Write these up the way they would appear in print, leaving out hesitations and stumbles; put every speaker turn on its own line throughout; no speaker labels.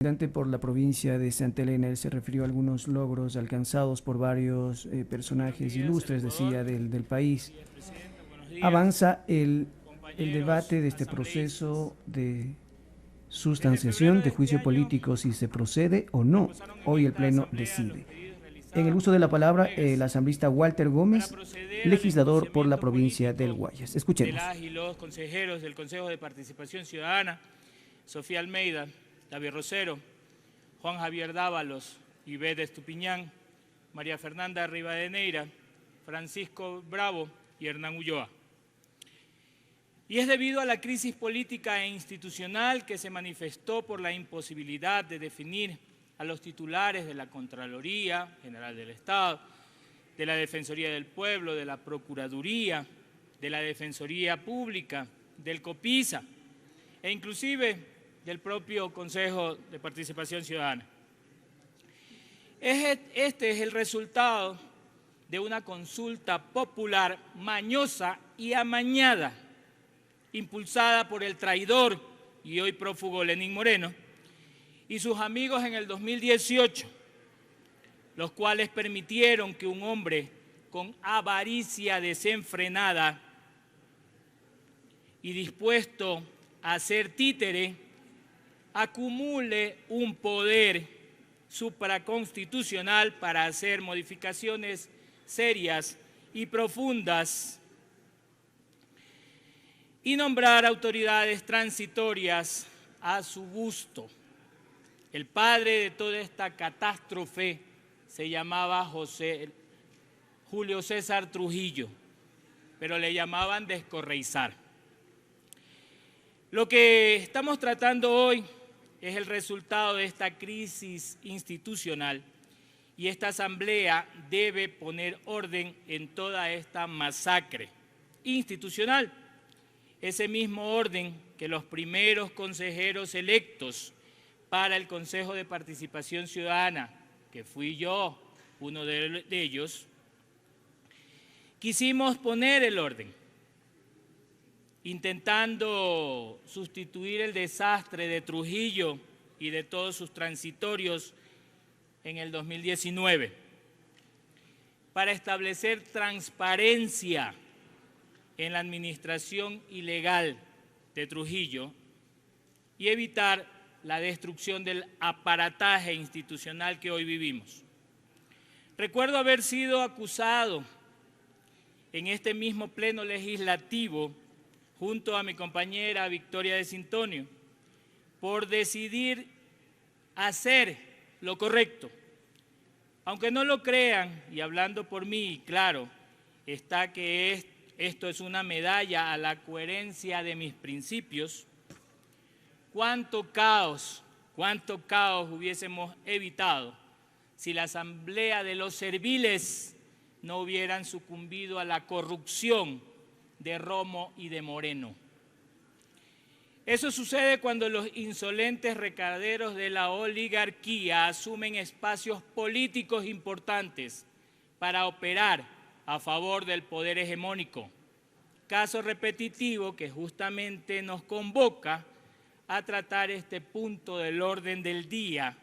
Representante por la provincia de Santa Elena, él se refirió a algunos logros alcanzados por varios
Buenos
personajes
días,
ilustres,
Ecuador.
decía, del
Buenos
país.
días, Presidenta. Buenos días,
Avanza el
compañeros
debate de este
asambleístas.
proceso de
Desde febrero
sustanciación
de
de
este
juicio
año
político, si se procede o no.
reposaron en
Hoy el
esta
Pleno
asamblea los
decide.
pedidos
En el
realizados
uso
por
de la
mis
palabra, el
colegas
asambleísta Walter
para
Gómez,
proceder al
legislador por la
enjuiciamiento
provincia del
político
Guayas.
de
Escuchemos.
las y los consejeros del Consejo de Participación Ciudadana, Sofía Almeida, David Rosero, Juan Javier Dávalos, Ivette Estupiñán, María Fernanda Rivadeneira, Francisco Bravo y Hernán Ulloa. Y es debido a la crisis política e institucional que se manifestó por la imposibilidad de definir a los titulares de la Contraloría General del Estado, de la Defensoría del Pueblo, de la Procuraduría, de la Defensoría Pública, del COPISA e inclusive del propio Consejo de Participación Ciudadana. Este es el resultado de una consulta popular mañosa y amañada, impulsada por el traidor y hoy prófugo Lenín Moreno y sus amigos en el 2018, los cuales permitieron que un hombre con avaricia desenfrenada y dispuesto a ser títere acumule un poder supraconstitucional para hacer modificaciones serias y profundas y nombrar autoridades transitorias a su gusto. El padre de toda esta catástrofe se llamaba Julio César Trujillo, pero le llamaban Descorreizar. Lo que estamos tratando hoy es el resultado de esta crisis institucional y esta asamblea debe poner orden en toda esta masacre institucional. Ese mismo orden que los primeros consejeros electos para el Consejo de Participación Ciudadana, que fui yo, uno de ellos, quisimos poner el orden, intentando sustituir el desastre de Trujillo y de todos sus transitorios en el 2019, para establecer transparencia en la administración ilegal de Trujillo y evitar la destrucción del aparataje institucional que hoy vivimos. Recuerdo haber sido acusado en este mismo pleno legislativo junto a mi compañera Victoria de Sintonio por decidir hacer lo correcto. Aunque no lo crean, y hablando por mí, claro, está que esto es una medalla a la coherencia de mis principios. ¿Cuánto caos hubiésemos evitado si la asamblea de los serviles no hubieran sucumbido a la corrupción de Romo y de Moreno? Eso sucede cuando los insolentes recaderos de la oligarquía asumen espacios políticos importantes para operar a favor del poder hegemónico. Caso repetitivo que justamente nos convoca a tratar este punto del orden del día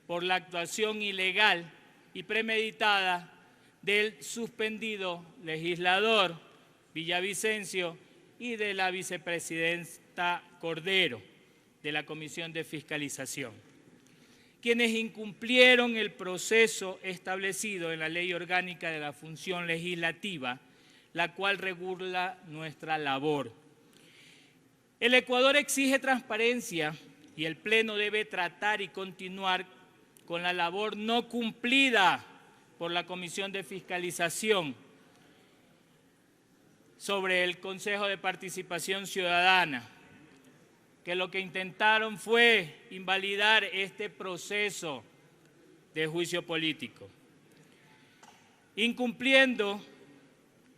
por la actuación ilegal y premeditada del suspendido legislador Villavicencio y de la vicepresidenta Cordero de la Comisión de Fiscalización, quienes incumplieron el proceso establecido en la Ley Orgánica de la Función Legislativa, la cual regula nuestra labor. El Ecuador exige transparencia y el Pleno debe tratar y continuar con la labor no cumplida por la Comisión de Fiscalización sobre el Consejo de Participación Ciudadana, que lo que intentaron fue invalidar este proceso de juicio político, incumpliendo,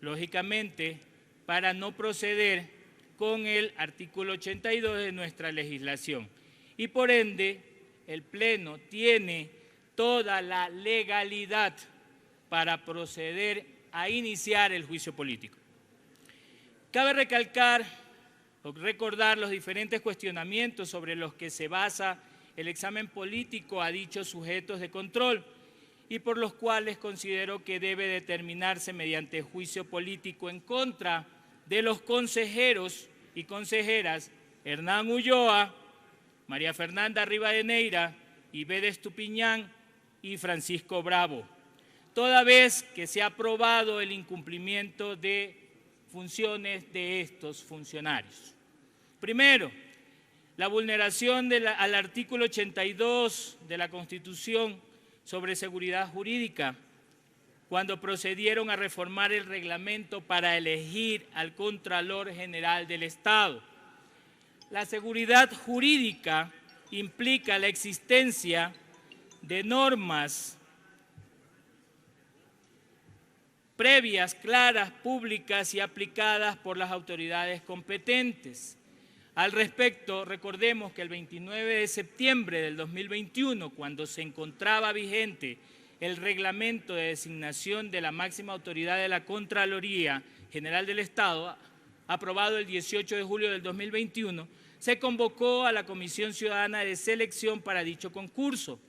lógicamente, para no proceder con el artículo 82 de nuestra legislación. Y por ende, el Pleno tiene toda la legalidad para proceder a iniciar el juicio político. Cabe recalcar o recordar los diferentes cuestionamientos sobre los que se basa el examen político a dichos sujetos de control y por los cuales considero que debe determinarse mediante juicio político en contra de los consejeros y consejeras Hernán Ulloa, María Fernanda Rivadeneira, Ibede Estupiñán y Francisco Bravo, toda vez que se ha probado el incumplimiento de funciones de estos funcionarios. Primero, la vulneración al artículo 82 de la Constitución sobre seguridad jurídica, cuando procedieron a reformar el reglamento para elegir al Contralor General del Estado. La seguridad jurídica implica la existencia de normas previas, claras, públicas y aplicadas por las autoridades competentes. Al respecto, recordemos que el 29 de septiembre del 2021, cuando se encontraba vigente el reglamento de designación de la máxima autoridad de la Contraloría General del Estado, aprobado el 18 de julio del 2021, se convocó a la Comisión Ciudadana de Selección para dicho concurso,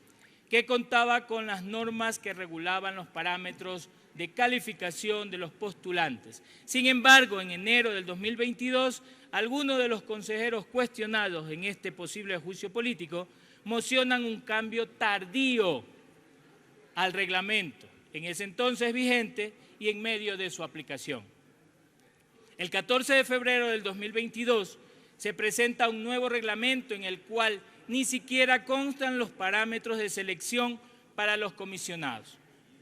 que contaba con las normas que regulaban los parámetros de calificación de los postulantes. Sin embargo, en enero del 2022, algunos de los consejeros cuestionados en este posible juicio político mocionan un cambio tardío al reglamento, en ese entonces vigente y en medio de su aplicación. El 14 de febrero del 2022 se presenta un nuevo reglamento en el cual ni siquiera constan los parámetros de selección para los comisionados.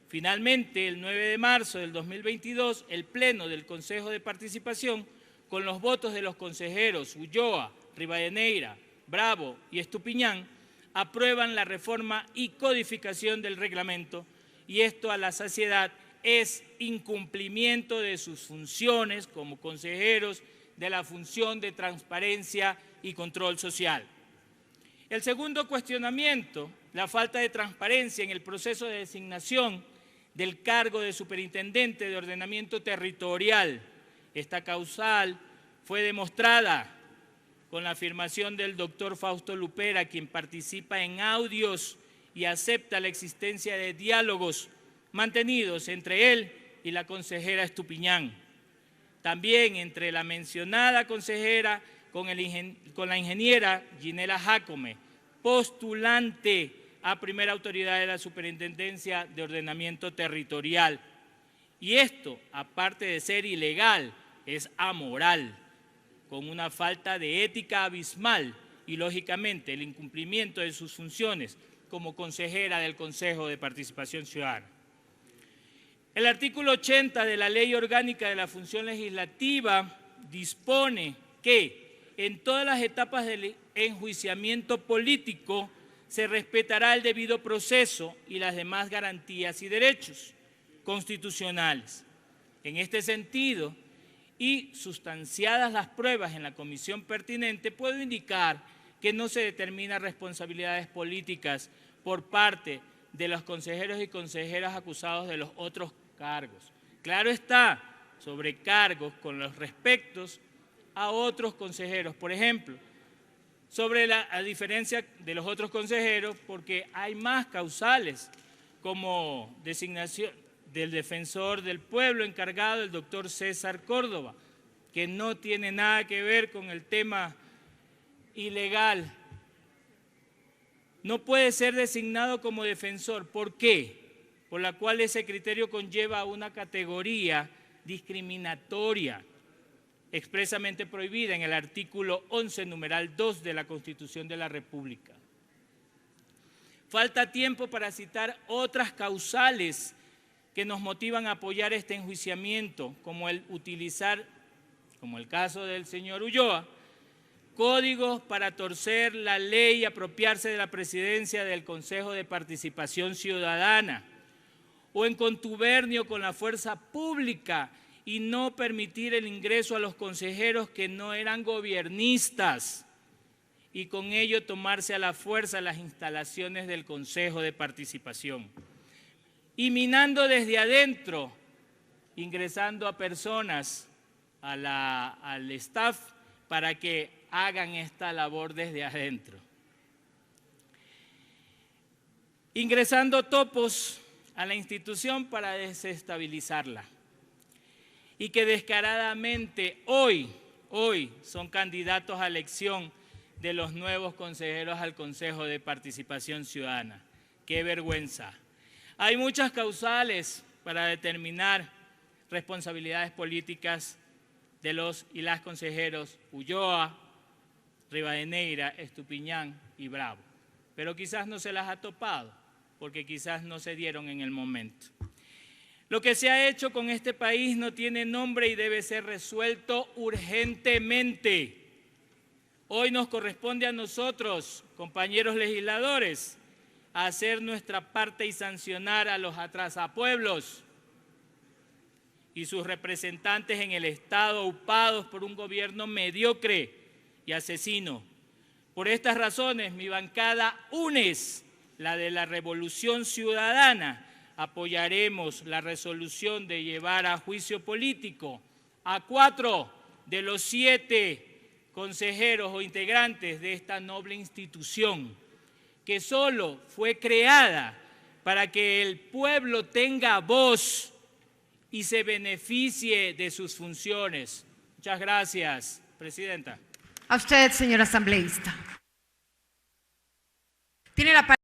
Finalmente, el 9 de marzo del 2022, el Pleno del Consejo de Participación, con los votos de los consejeros Ulloa, Rivadeneira, Bravo y Estupiñán, aprueban la reforma y codificación del reglamento, y esto a la saciedad es incumplimiento de sus funciones como consejeros de la función de transparencia y control social. El segundo cuestionamiento, la falta de transparencia en el proceso de designación del cargo de superintendente de ordenamiento territorial. Esta causal fue demostrada con la afirmación del doctor Fausto Lupera, quien participa en audios y acepta la existencia de diálogos mantenidos entre él y la consejera Estupiñán. También entre la mencionada consejera con la ingeniera Ginela Jácome, postulante a primera autoridad de la Superintendencia de Ordenamiento Territorial. Y esto, aparte de ser ilegal, es amoral, con una falta de ética abismal y, lógicamente, el incumplimiento de sus funciones como consejera del Consejo de Participación Ciudadana. El artículo 80 de la Ley Orgánica de la Función Legislativa dispone que en todas las etapas del enjuiciamiento político se respetará el debido proceso y las demás garantías y derechos constitucionales. En este sentido, y sustanciadas las pruebas en la comisión pertinente, puedo indicar que no se determinan responsabilidades políticas por parte de los consejeros y consejeras acusados de los otros cargos. Claro está, sobre cargos con los respectos a otros consejeros. Por ejemplo, sobre a diferencia de los otros consejeros, porque hay más causales, como designación del defensor del pueblo encargado, el doctor César Córdoba, que no tiene nada que ver con el tema ilegal. No puede ser designado como defensor. ¿Por qué? Por la cual ese criterio conlleva una categoría discriminatoria, expresamente prohibida en el artículo 11, numeral 2 de la Constitución de la República. Falta tiempo para citar otras causales que nos motivan a apoyar este enjuiciamiento, como el utilizar, como el caso del señor Ulloa, códigos para torcer la ley y apropiarse de la presidencia del Consejo de Participación Ciudadana, o en contubernio con la fuerza pública y no permitir el ingreso a los consejeros que no eran gobiernistas y con ello tomarse a la fuerza las instalaciones del Consejo de Participación. Y minando desde adentro, ingresando a personas, al staff, para que hagan esta labor desde adentro. ingresando topos a la institución para desestabilizarla, y que descaradamente hoy son candidatos a elección de los nuevos consejeros al Consejo de Participación Ciudadana. ¡Qué vergüenza! Hay muchas causales para determinar responsabilidades políticas de los y las consejeros Ulloa, Rivadeneira, Estupiñán y Bravo, pero quizás no se las ha topado, porque quizás no se dieron en el momento. Lo que se ha hecho con este país no tiene nombre y debe ser resuelto urgentemente. Hoy nos corresponde a nosotros, compañeros legisladores, hacer nuestra parte y sancionar a los atrasapueblos y sus representantes en el Estado aupados por un gobierno mediocre y asesino. Por estas razones, mi bancada UNES, la de la Revolución Ciudadana, apoyaremos la resolución de llevar a juicio político a 4 de los 7 consejeros o integrantes de esta noble institución, que solo fue creada para que el pueblo tenga voz y se beneficie de sus funciones. Muchas gracias, Presidenta.
A usted, señor asambleísta. Tiene la palabra.